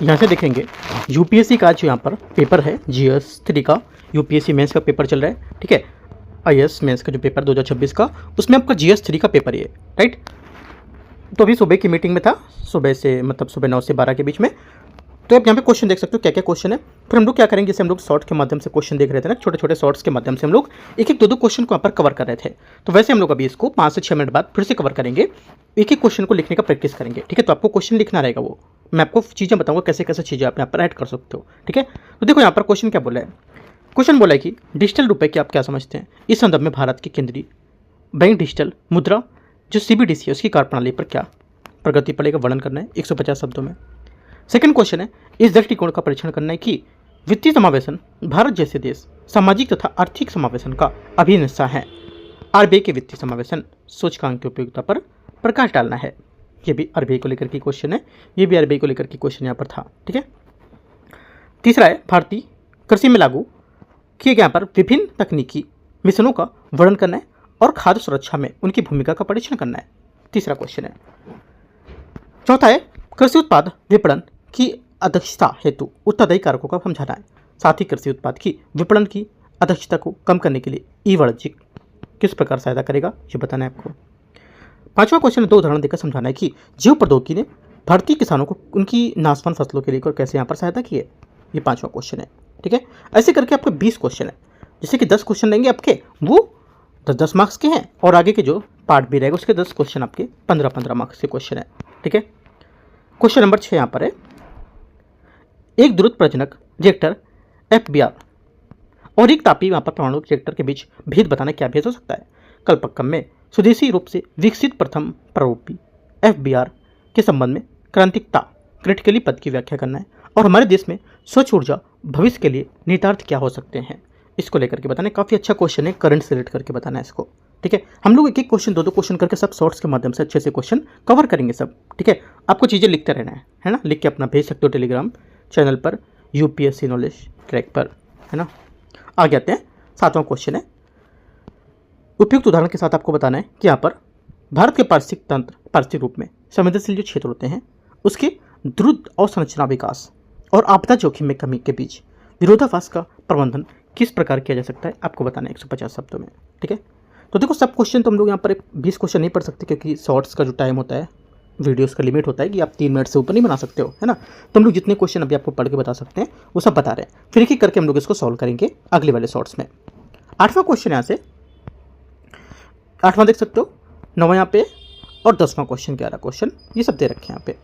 यहाँ से देखेंगे यूपीएससी का जो यहाँ पर पेपर है जीएस 3 का, यूपीएससी मेंस का पेपर चल रहा है, ठीक है। आईएएस मेंस का जो पेपर 2026 का, उसमें आपका जीएस 3 का पेपर ये, राइट। तो अभी सुबह की मीटिंग में था, सुबह से मतलब सुबह 9 से 12 के बीच में। तो आप यहाँ पे क्वेश्चन देख सकते हो क्या क्या क्वेश्चन है। फिर हम लोग क्या करेंगे, जैसे हम लोग शॉर्ट के माध्यम से क्वेश्चन देख रहे थे ना, छोटे छोटे शॉर्ट्स के माध्यम से हम लोग एक एक दो क्वेश्चन को यहाँ पर कवर कर रहे थे। तो वैसे हम लोग अभी इसको 5 से 6 मिनट बाद फिर से कवर करेंगे, एक एक क्वेश्चन को लिखने का प्रैक्टिस करेंगे, ठीक है। तो आपको क्वेश्चन लिखना रहेगा, वो मैं आपको चीज़ें बताऊंगा कैसे कैसे चीज़ें आप यहाँ पर ऐड कर सकते हो, ठीक है। तो देखो यहाँ पर क्वेश्चन क्या बोला है। क्वेश्चन बोला है कि डिजिटल रुपये की आप क्या समझते हैं। इस संदर्भ में भारत की केंद्रीय बैंक डिजिटल मुद्रा जो सीबीडीसी है उसकी कार्यप्रणाली पर क्या प्रगति पड़ेगा वर्णन करना है 150 शब्दों में। सेकंड क्वेश्चन है, इस दृष्टिकोण का परीक्षण करना है कि वित्तीय समावेशन भारत जैसे देश सामाजिक तथा आर्थिक समावेशन का अभिन्न हिस्सा है। आरबीआई के वित्तीय समावेशन सूचकांक की उपयोगिता पर प्रकाश डालना है। ये भी आरबीआई को लेकर के क्वेश्चन है, ये भी आरबीआई को लेकर के क्वेश्चन यहाँ पर था, ठीक है। तीसरा है, भारतीय कृषि में लागू किए गए पर विभिन्न तकनीकी मिशनों का वर्णन करना है और खाद्य सुरक्षा में उनकी भूमिका का परीक्षण करना है। तीसरा क्वेश्चन है। चौथा है, कृषि उत्पाद विपणन की अदक्षता हेतु उत्तरदायी कारकों का समझाना है। साथ ही कृषि उत्पाद की विपणन की अदक्षता को कम करने के लिए ई वाणिज्य किस प्रकार सहायता करेगा, ये बताना है आपको। पांचवा क्वेश्चन, 2 उदाहरण देकर समझाना है कि जैव प्रौद्योगिकी ने भारतीय किसानों को उनकी नाशवान फसलों के लिए कैसे यहाँ पर सहायता की है। ये पांचवा क्वेश्चन है, ठीक है। ऐसे करके आपके 20 क्वेश्चन है, जैसे कि 10 क्वेश्चन लेंगे आपके वो 10-10 मार्क्स के हैं, और आगे के जो पार्ट भी रहेगा उसके 10 क्वेश्चन आपके 15-15 मार्क्स के क्वेश्चन है, ठीक है। क्वेश्चन नंबर 6 यहाँ पर है, एक द्रुत प्रजनक रिएक्टर एफबीआर और एक तापीय परमाणु रिएक्टर के बीच भेद बताना क्या भेद हो सकता है। कल्पक्कम में स्वदेशी रूप से विकसित प्रथम प्रारूपी एफबीआर के संबंध में क्रांतिकता क्रिटिकली पद की व्याख्या करना है, और हमारे देश में स्वच्छ ऊर्जा भविष्य के लिए निहितार्थ क्या हो सकते हैं, इसको लेकर के बताना है। काफ़ी अच्छा क्वेश्चन है, करंट से रिलेट करके बताना है इसको, ठीक है। हम लोग एक एक क्वेश्चन 2-2 क्वेश्चन करके सब शॉर्ट्स के माध्यम से अच्छे से क्वेश्चन कवर करेंगे सब, ठीक है। आपको चीज़ें लिखते रहना है ना, लिख के अपना भेज सकते हो टेलीग्राम चैनल पर यूपीएससी नॉलेज ट्रैक पर, है ना। आगे आते हैं, 7वां क्वेश्चन है। उपयुक्त उदाहरण के साथ आपको बताना है कि यहाँ पर भारत के पारिस्थितिक तंत्र पारिस्थितिक रूप में संवेदनशील जो क्षेत्र होते हैं उसके द्रुत अवसंरचना विकास और आपदा जोखिम में कमी के बीच विरोधाभास का प्रबंधन किस प्रकार किया जा सकता है, आपको बताना है 150 शब्दों में, ठीक है। तो देखो सब क्वेश्चन तो हम लोग यहाँ पर 20 क्वेश्चन नहीं पढ़ सकते, क्योंकि शॉर्ट्स का जो टाइम होता है, वीडियोस का लिमिट होता है कि आप 3 मिनट से ऊपर नहीं बना सकते हो, है ना। तो हम लोग जितने क्वेश्चन अभी आपको पढ़ के बता सकते हैं वो सब बता रहे हैं, फिर एक एक करके हम लोग इसको सॉल्व करेंगे अगले वाले शॉर्ट्स में। 8वां क्वेश्चन यहाँ से, 8वां देख सकते हो, 9वां यहाँ पे, और 10वां क्वेश्चन, 11 क्वेश्चन ये सब दे रखे हैं यहाँ पे,